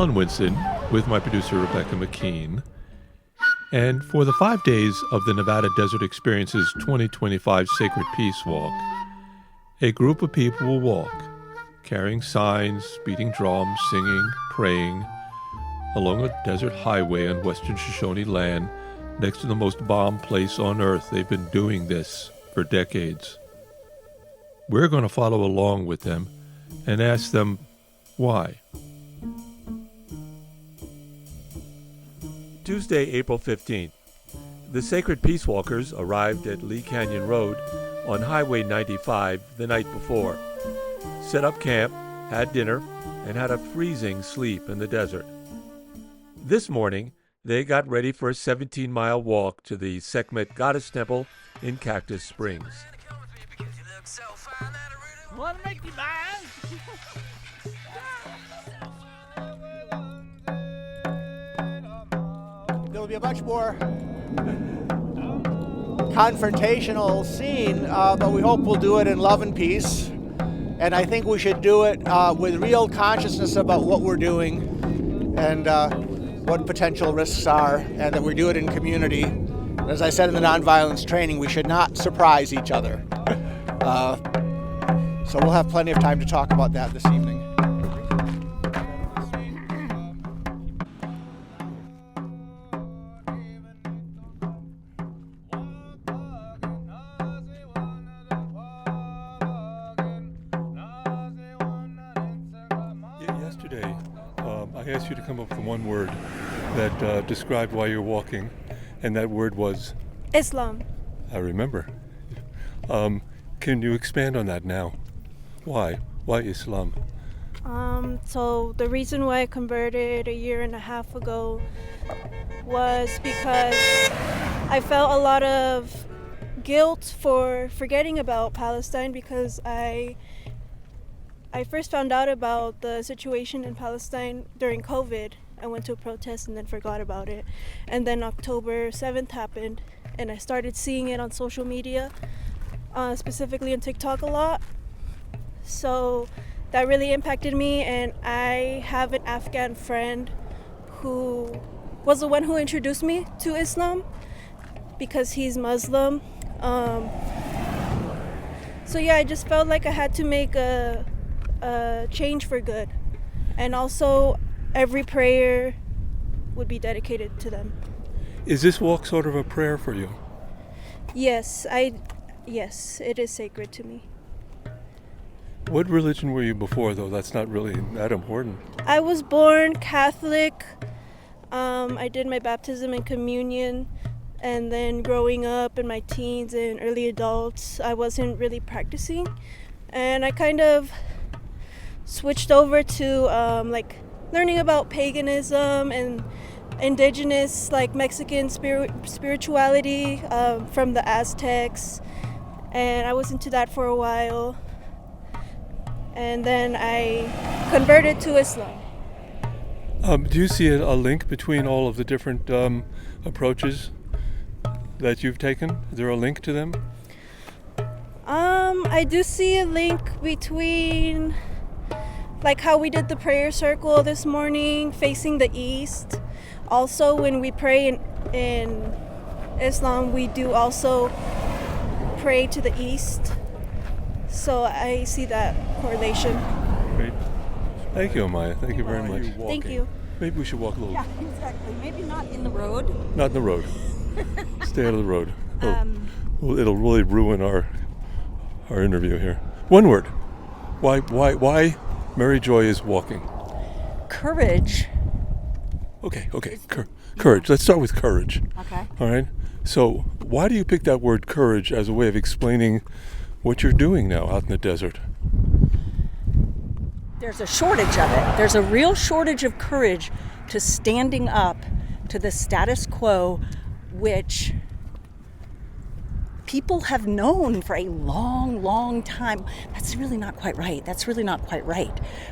Alan Winston with my producer Rebecca McKean. And for the 5 days of the Nevada Desert Experience's 2025 Sacred Peace Walk, a group of people will walk, carrying signs, beating drums, singing, praying, along a desert highway on western Shoshone land next to the most bombed place on earth. They've been doing this for decades. We're going to follow along with them and ask them why. Tuesday, April 15th. The Sacred Peace Walkers arrived at Lee Canyon Road on Highway 95 the night before, set up camp, had dinner, and had a freezing sleep in the desert. This morning, they got ready for a 17-mile walk to the Sekhmet Goddess Temple in Cactus Springs. Wanna make you mine? There'll be a much more confrontational scene, but we hope we'll do it in love and peace. And I think we should do it with real consciousness about what we're doing and what potential risks are, and that we do it in community. As I said in the nonviolence training, we should not surprise each other. So we'll have plenty of time to talk about that this evening. Yesterday, I asked you to come up with one word that described why you're walking, and that word was? Islam. I remember. Can you expand on that now? Why? Why Islam? So the reason why I converted a year and a half ago was because I felt a lot of guilt for forgetting about Palestine, because I first found out about the situation in Palestine during COVID. I went to a protest and then forgot about it. And then October 7th happened, and I started seeing it on social media, specifically on TikTok a lot. So that really impacted me, and I have an Afghan friend who was the one who introduced me to Islam because he's Muslim. So yeah, I just felt like I had to make a change for good, and also every prayer would be dedicated to them. Is this walk sort of a prayer for you? Yes, it is sacred to me. What religion were you before, though? That's not really that important. I was born Catholic. I did my baptism and communion, and then growing up in my teens and early adults, I wasn't really practicing, and I kind of switched over to learning about paganism and indigenous Mexican spirituality from the Aztecs, and I was into that for a while. And then I converted to Islam. Do you see a link between all of the different approaches that you've taken? Is there a link to them? I do see a link between how we did the prayer circle this morning facing the east. Also, when we pray in Islam, we do also pray to the east. So I see that correlation. Great. Thank you, Amaya. Thank you very much. Thank you. Maybe we should walk a little. Yeah, exactly. Maybe not in the road. Not in the road. Stay out of the road. It'll really ruin our interview here. One word. Why Mary Joy is walking? Courage. Okay. Courage. Let's start with courage. Okay. All right. So why do you pick that word courage as a way of explaining what you're doing now out in the desert? There's a shortage of it. There's a real shortage of courage to standing up to the status quo, which people have known for a long, long time. That's really not quite right.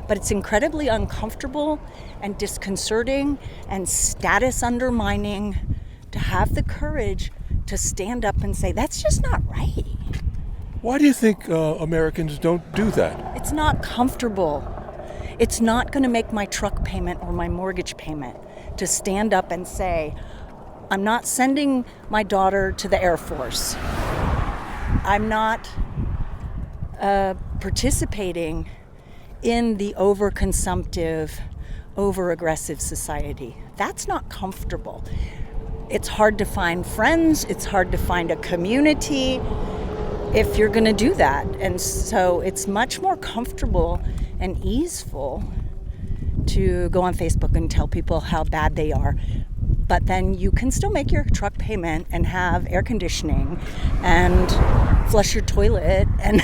But it's incredibly uncomfortable and disconcerting and status undermining to have the courage to stand up and say, that's just not right. Why do you think Americans don't do that? It's not comfortable. It's not going to make my truck payment or my mortgage payment to stand up and say, I'm not sending my daughter to the Air Force. I'm not participating in the overconsumptive, over-aggressive society. That's not comfortable. It's hard to find friends. It's hard to find a community if you're going to do that. And so it's much more comfortable and easeful to go on Facebook and tell people how bad they are. But then you can still make your truck payment and have air conditioning and flush your toilet. And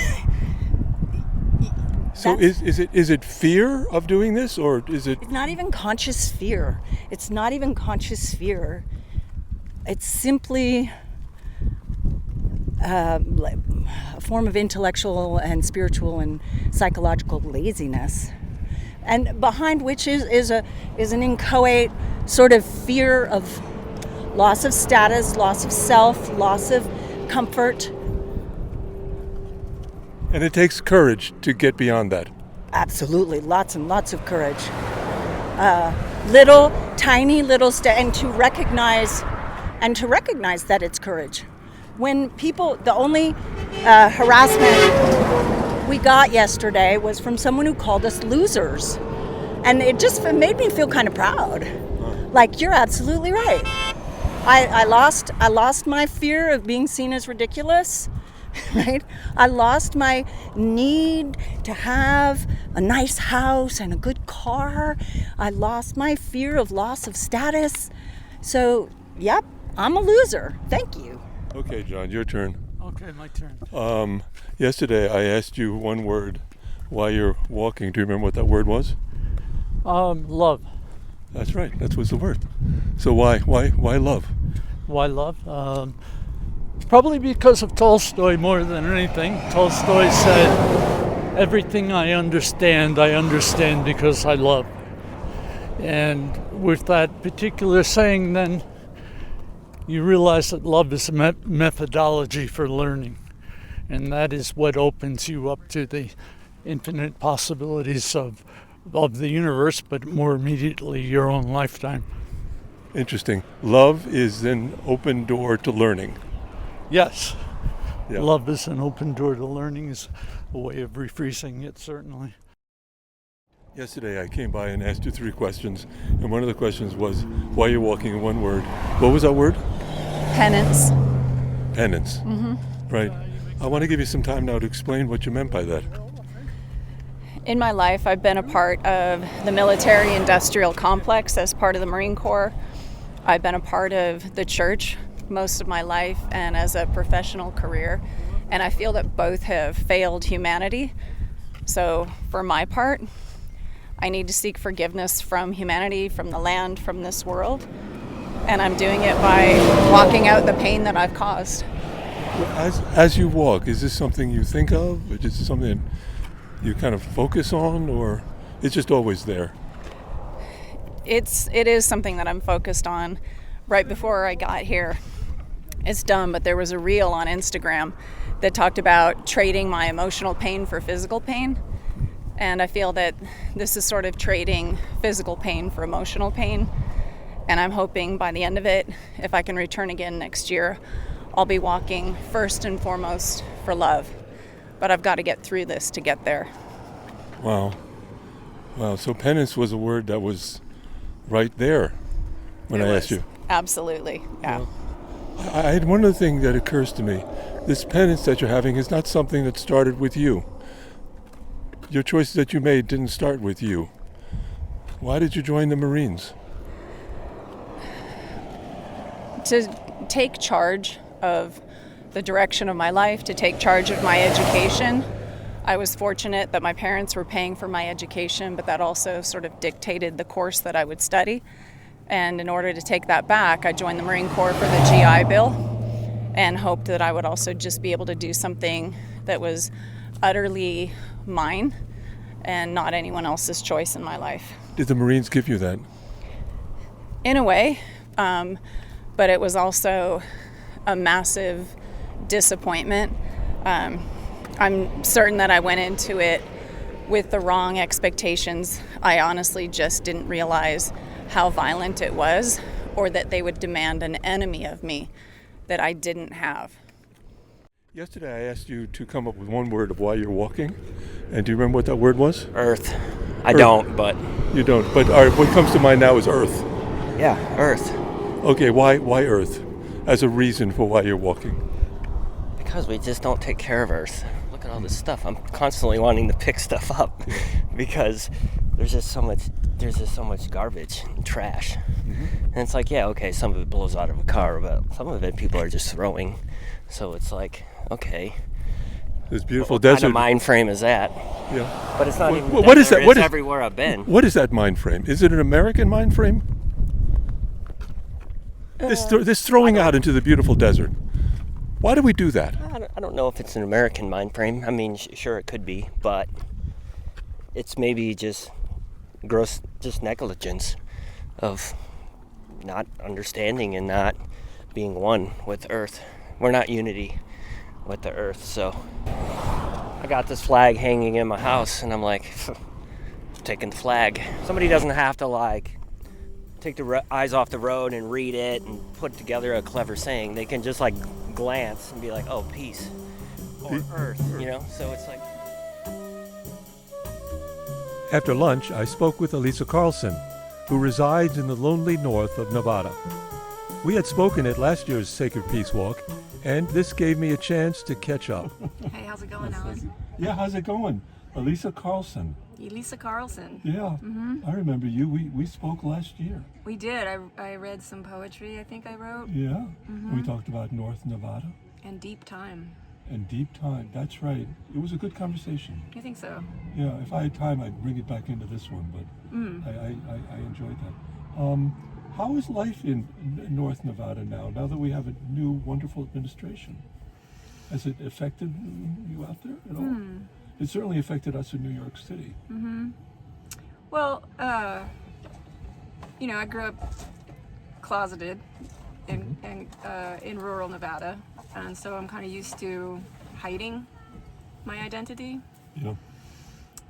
so is it fear of doing this, or is it? It's not even conscious fear. It's not even conscious fear. It's simply a form of intellectual and spiritual and psychological laziness, and behind which is an inchoate sort of fear of loss of status, loss of self, loss of comfort. And it takes courage to get beyond that. Absolutely, lots and lots of courage. Little, tiny little and to recognize that it's courage. When people, the only harassment we got yesterday was from someone who called us losers, and it just made me feel kind of proud. Like, you're absolutely right. I lost my fear of being seen as ridiculous. Right? I lost my need to have a nice house and a good car. I lost my fear of loss of status. So, yep, I'm a loser. Thank you. Okay, John, your turn. Okay, my turn. Yesterday I asked you one word while you're walking. Do you remember what that word was? Love. That's right. That was the word. So why love? Why love? Probably because of Tolstoy more than anything. Tolstoy said, everything I understand because I love. And with that particular saying, then you realize that love is a methodology for learning. And that is what opens you up to the infinite possibilities of the universe, but more immediately your own lifetime. Interesting. Love is an open door to learning. Yes. Yeah. Love is an open door to learning is a way of rephrasing it, certainly. Yesterday I came by and asked you 3 questions, and one of the questions was, why are you walking in one word? What was that word? Penance. Penance. Mm-hmm. Right. I want to give you some time now to explain what you meant by that. In my life, I've been a part of the military-industrial complex as part of the Marine Corps. I've been a part of the church most of my life and as a professional career, and I feel that both have failed humanity. So for my part, I need to seek forgiveness from humanity, from the land, from this world, and I'm doing it by walking out the pain that I've caused. As you walk, is this something you think of, or is this something you kind of focus on, or it's just always there? It is something that I'm focused on. Right before I got here, it's dumb, but there was a reel on Instagram that talked about trading my emotional pain for physical pain. And I feel that this is sort of trading physical pain for emotional pain. And I'm hoping by the end of it, if I can return again next year, I'll be walking first and foremost for love. But I've got to get through this to get there. Wow. So penance was a word that was right there when I asked you. Absolutely, yeah. Well, I had one other thing that occurs to me. This penance that you're having is not something that started with you. Your choices that you made didn't start with you. Why did you join the Marines? To take charge of the direction of my life, to take charge of my education. I was fortunate that my parents were paying for my education, but that also sort of dictated the course that I would study. And in order to take that back, I joined the Marine Corps for the GI Bill and hoped that I would also just be able to do something that was utterly mine and not anyone else's choice in my life. Did the Marines give you that? In a way, but it was also a massive disappointment. I'm certain that I went into it with the wrong expectations. I honestly just didn't realize how violent it was, or that they would demand an enemy of me that I didn't have. Yesterday I asked you to come up with one word of why you're walking. And do you remember what that word was? Earth. I don't, but... You don't, but what comes to mind now is Earth. Yeah, Earth. Okay, why Earth as a reason for why you're walking? Because we just don't take care of Earth. Look at all this stuff. I'm constantly wanting to pick stuff up because there's just so much garbage and trash. And it's like, yeah, okay, some of it blows out of a car, but some of it people are just throwing. So it's like, okay. This beautiful what desert. What kind of mind frame is that? Yeah. But it's not even what is that? It's everywhere I've been. What is that mind frame? Is it an American mind frame? This throwing out into the beautiful desert. Why do we do that? I don't know if it's an American mind frame. I mean, sure it could be, but it's maybe just gross, just negligence of not understanding and not being one with Earth. We're not unity with the Earth, so I got this flag hanging in my house, and I'm like, taking the flag. Somebody doesn't have to take the eyes off the road and read it and put together a clever saying. They can just glance and be like, oh, peace or Earth, So it's like. After lunch, I spoke with Elisa Carlson, who resides in the lonely north of Nevada. We had spoken at last year's Sacred Peace Walk, and this gave me a chance to catch up. Hey, how's it going, Alan? Yeah, how's it going? Elisa Carlson. Elisa Carlson. Yeah, I remember you. We spoke last year. We did. I read some poetry, I think I wrote. Yeah, we talked about North Nevada. And deep time. And deep time, that's right. It was a good conversation. I think so. Yeah, if I had time, I'd bring it back into this one, but I enjoyed that. How is life in North Nevada now that we have a new wonderful administration? Has it affected you out there at all? It certainly affected us in New York City. Well, I grew up closeted in rural Nevada, and so I'm kind of used to hiding my identity. Yeah.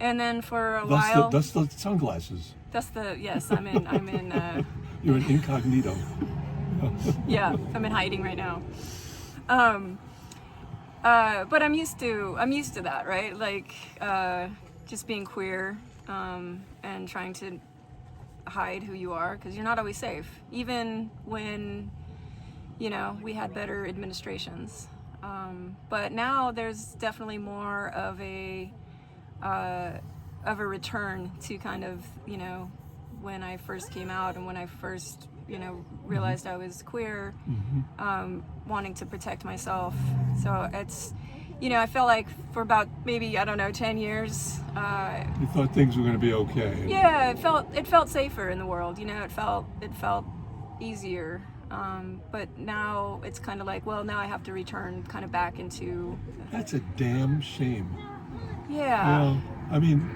And then for a while, that's the sunglasses. Yes, I'm in. You're an incognito. Yeah, I'm in hiding right now. But I'm used to that, right? Just being queer and trying to hide who you are, because you're not always safe, even when we had better administrations. But now there's definitely more of a return to kind of when I first came out and when I first realized I was queer, wanting to protect myself. So it's I felt like for about maybe 10 years. You thought things were going to be okay. Yeah, it felt safer in the world. It felt easier. But now it's kind of like, well, now I have to return kind of back into. That's a damn shame. Yeah. Well, I mean,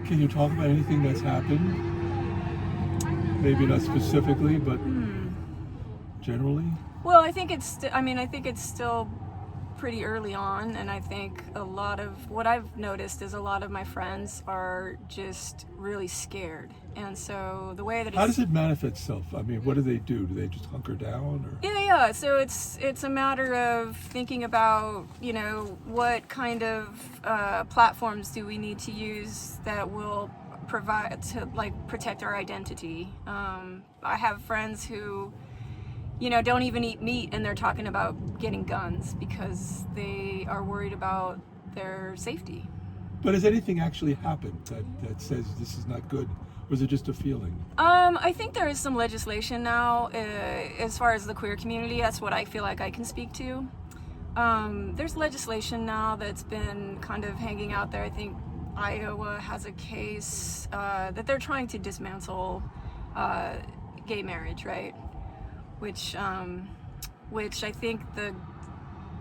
can you talk about anything that's happened? Maybe not specifically, but generally. Well, I think it's still pretty early on, and I think a lot of what I've noticed is a lot of my friends are just really scared, and so the way that how does it manifest itself? I mean, what do? Do they just hunker down, or? Yeah. So it's a matter of thinking about what kind of platforms do we need to use that will provide to protect our identity. I have friends who don't even eat meat, and they're talking about getting guns because they are worried about their safety. But has anything actually happened that says this is not good? Or is it just a feeling? I think there is some legislation now as far as the queer community. That's what I feel like I can speak to. There's legislation now that's been kind of hanging out there. I think Iowa has a case that they're trying to dismantle gay marriage, right? Which I think the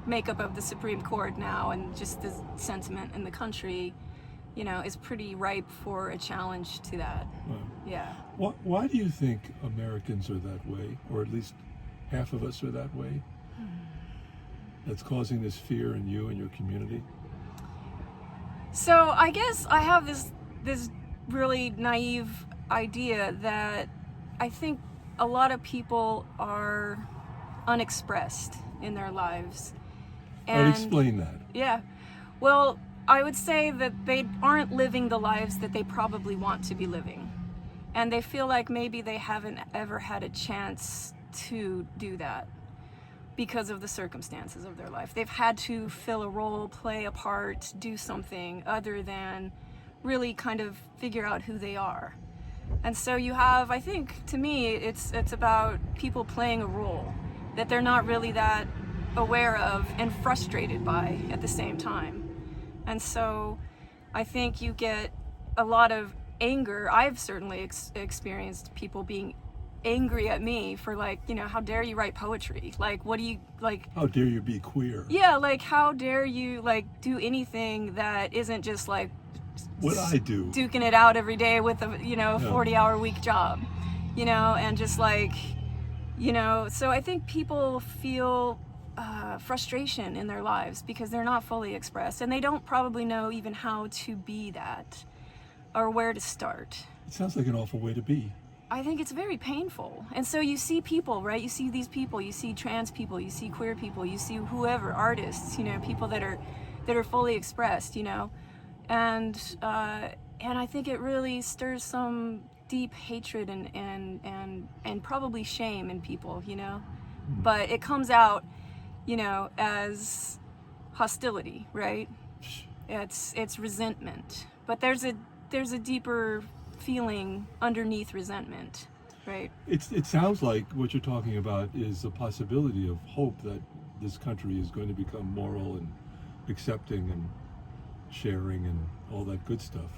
makeup of the Supreme Court now and just the sentiment in the country, is pretty ripe for a challenge to that. Right. Yeah. Why do you think Americans are that way, or at least half of us are that way? That's causing this fear in you and your community? So I guess I have this really naive idea that I think a lot of people are unexpressed in their lives. I'd explain that. Yeah. Well, I would say that they aren't living the lives that they probably want to be living. And they feel like maybe they haven't ever had a chance to do that because of the circumstances of their life. They've had to fill a role, play a part, do something other than really kind of figure out who they are. And so you have, I think, to me, it's about people playing a role that they're not really that aware of and frustrated by at the same time. And so I think you get a lot of anger. I've certainly experienced people being angry at me for, like, you know, how dare you write poetry? Like, what do you, like... How dare you be queer? Yeah, like, how dare you, like, do anything that isn't just, like... What I do. Duking it out every day with a, you know, 40-hour week job, you know, and just, like, you know, so I think people feel frustration in their lives because they're not fully expressed, and they don't probably know even how to be that or where to start. It sounds like an awful way to be. I think it's very painful. And so you see people, right? You see these people, you see trans people, you see queer people, you see whoever, artists, you know, people that are fully expressed, you know, and I think it really stirs some deep hatred and probably shame in people, you know, but it comes out, you know, as hostility, right? It's resentment, but there's a deeper feeling underneath resentment, right? It sounds like what you're talking about is a possibility of hope that this country is going to become moral and accepting and sharing and all that good stuff.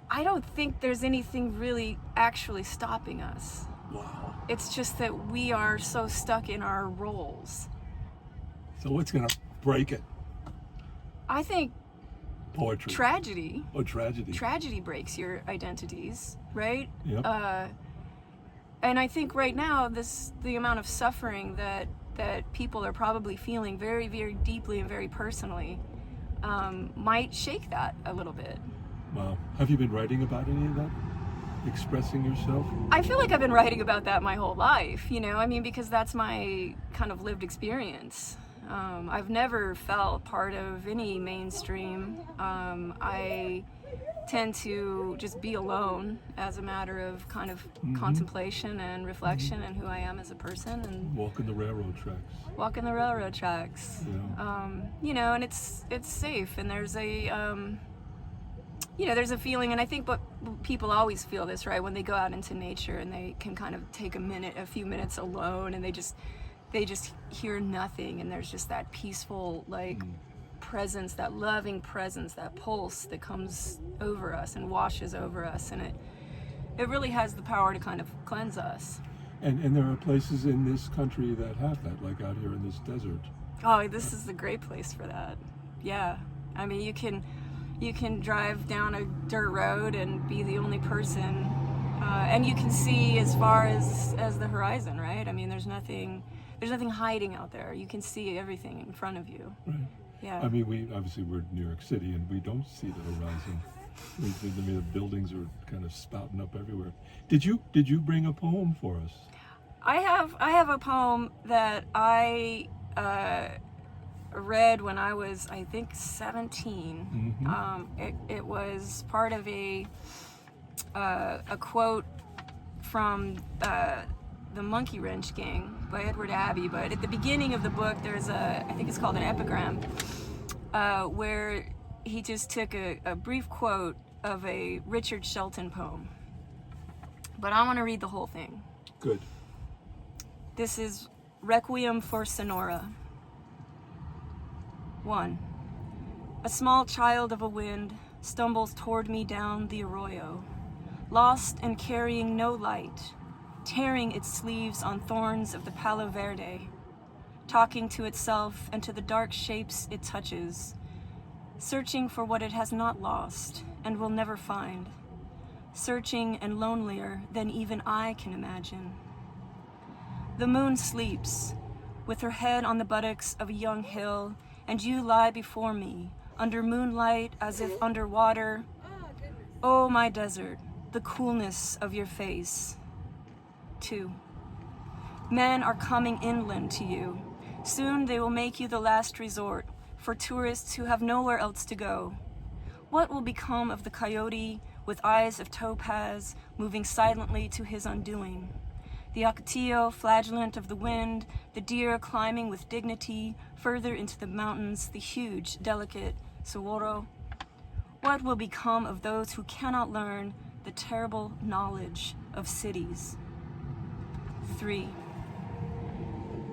I don't think there's anything really actually stopping us. Wow. It's just that we are so stuck in our roles. So what's going to break it? I think poetry. Tragedy. Oh, tragedy. Tragedy breaks your identities, right? Yep. And I think right now, the amount of suffering that people are probably feeling very, very deeply and very personally might shake that a little bit. Wow. Have you been writing about any of that? Expressing yourself? I feel like I've been writing about that my whole life, you know? I mean, because that's my kind of lived experience. I've never felt part of any mainstream. I tend to just be alone as a matter of kind of contemplation and reflection and who I am as a person. And walking the railroad tracks. Walking the railroad tracks. Yeah. You know, and it's safe, and there's a you know, there's a feeling, and I think what people always feel this, right, when they go out into nature and they can kind of take a few minutes alone, and they just hear nothing, and there's just that peaceful, like, presence, that loving presence, that pulse that comes over us and washes over us, and it really has the power to kind of cleanse us. And there are places in this country that have that, like out here in this desert. Oh, this is a great place for that. Yeah. I mean, you can drive down a dirt road and be the only person, and you can see as far as the horizon, right? I mean, there's nothing hiding out there. You can see everything in front of you. Right. Yeah. I mean, we're in New York City, and we don't see the horizon. I mean, the buildings are kind of spouting up everywhere. Did you bring a poem for us? I have a poem that I read when I was, I think, 17. It was part of a quote from the Monkey Wrench Gang by Edward Abbey. But at the beginning of the book, there's I think it's called an epigram, where he just took a brief quote of a Richard Shelton poem. But I want to read the whole thing. Good. This is Requiem for Sonora. 1. A small child of a wind stumbles toward me down the arroyo, lost and carrying no light, tearing its sleeves on thorns of the palo verde, talking to itself and to the dark shapes it touches, searching for what it has not lost and will never find, searching and lonelier than even I can imagine. The moon sleeps, with her head on the buttocks of a young hill, and you lie before me, under moonlight as if underwater. Oh, my desert, the coolness of your face. 2. Men are coming inland to you. Soon they will make you the last resort for tourists who have nowhere else to go. What will become of the coyote with eyes of topaz moving silently to his undoing? The ocotillo, flagellant of the wind, the deer climbing with dignity further into the mountains, the huge, delicate saguaro. What will become of those who cannot learn the terrible knowledge of cities? 3.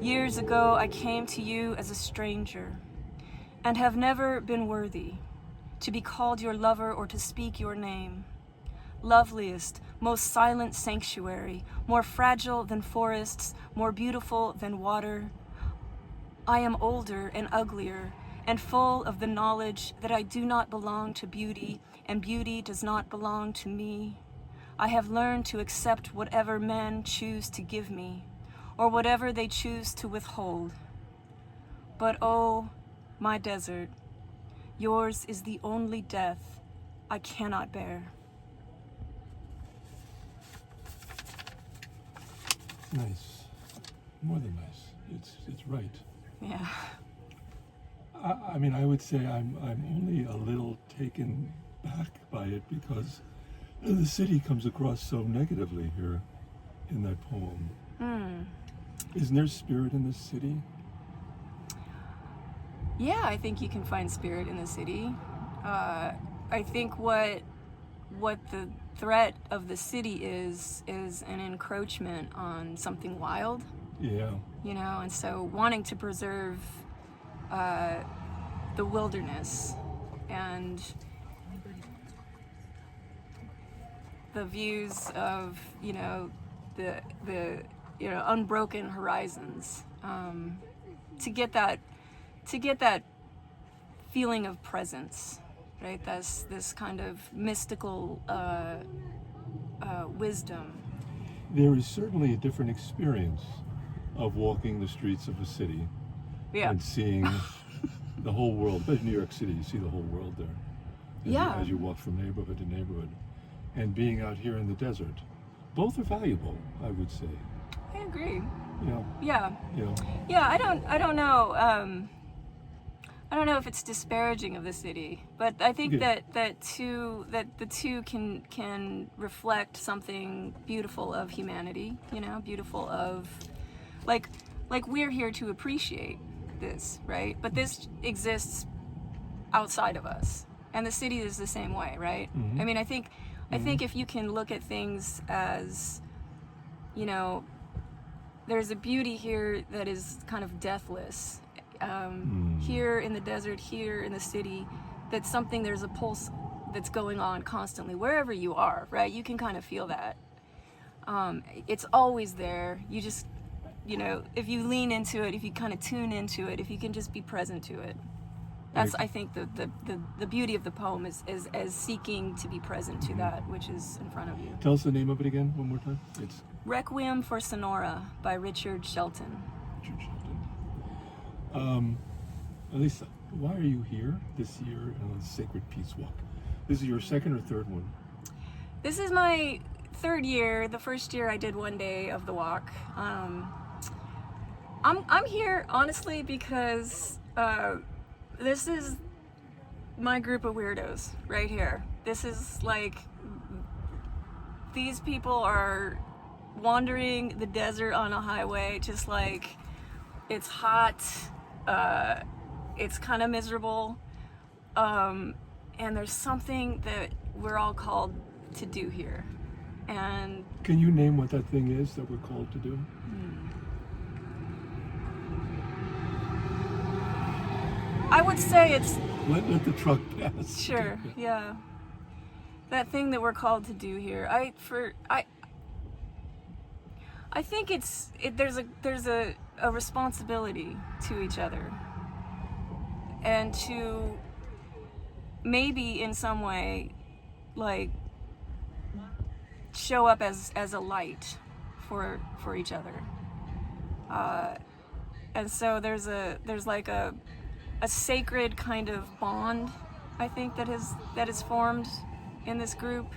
Years ago, I came to you as a stranger and have never been worthy to be called your lover or to speak your name. Loveliest, most silent sanctuary, more fragile than forests, more beautiful than water. I am older and uglier and full of the knowledge that I do not belong to beauty and beauty does not belong to me. I have learned to accept whatever men choose to give me or whatever they choose to withhold. But oh, my desert, yours is the only death I cannot bear. Nice. More than nice. It's right. Yeah. I mean, I would say I'm only a little taken back by it because the city comes across so negatively here in that poem. Isn't there spirit in this city? Yeah, I think you can find spirit in the city. I think what the threat of the city is an encroachment on something wild. Yeah. You know, and so wanting to preserve the wilderness and the views of, you know, the unbroken horizons, to get that feeling of presence, right? That's this kind of mystical wisdom. There is certainly a different experience of walking the streets of a city and seeing the whole world. But in New York City, you see the whole world there as you walk from neighborhood to neighborhood. And being out here in the desert. Both are valuable, I would say. I agree. Yeah. I don't know. I don't know if it's disparaging of the city, but I think that the two can reflect something beautiful of humanity. You know, beautiful of like we're here to appreciate this, right? But this exists outside of us, and the city is the same way, right? Mm-hmm. I mean, I think if you can look at things as, you know, there's a beauty here that is kind of deathless. Here in the desert, here in the city, that's something, there's a pulse that's going on constantly, wherever you are, right? You can kind of feel that. It's always there. You just, you know, if you lean into it, if you kind of tune into it, if you can just be present to it. That's, I think, the beauty of the poem is as seeking to be present to that which is in front of you. Tell us the name of it again one more time. It's Requiem for Sonora by Richard Shelton. Richard Shelton. Elisa, why are you here this year on the Sacred Peace Walk? This is your second or third one? This is my third year. The first year I did one day of the walk. I'm here honestly because this is my group of weirdos right here. This is like, these people are wandering the desert on a highway, just like, it's hot, it's kind of miserable, and there's something that we're all called to do here. And can you name what that thing is that we're called to do? I would say it's... Let the truck pass. Sure, yeah. That thing that we're called to do here. I think there's a responsibility to each other. And to maybe in some way, like, show up as a light for each other. And so there's like a a sacred kind of bond, I think, that is formed in this group,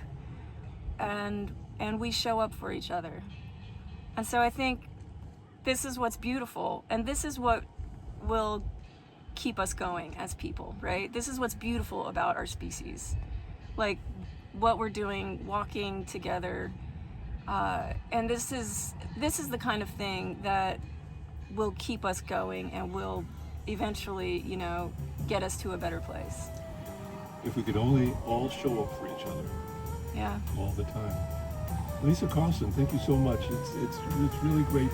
and we show up for each other. And so I think this is what's beautiful, and this is what will keep us going as people, right? This is what's beautiful about our species, like what we're doing, walking together, and this is the kind of thing that will keep us going and will eventually, get us to a better place. If we could only all show up for each other. Yeah. All the time. Elisa Carlson, thank you so much. It's really great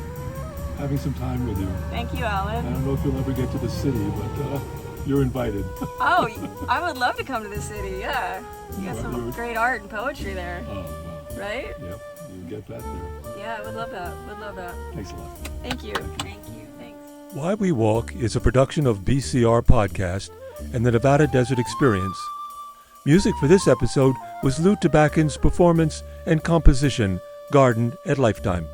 having some time with you. Thank you, Alan. I don't know if you'll ever get to the city, but you're invited. Oh, I would love to come to the city, yeah. You got some great art and poetry there. Oh, wow. Right? Yep, you can get that there. Yeah, I would love that. Thanks a lot. Thank you. Thanks. Why We Walk is a production of BCR Podcast and the Nevada Desert Experience. Music for this episode was Lou Tobaccon's performance and composition, Garden at Lifetime.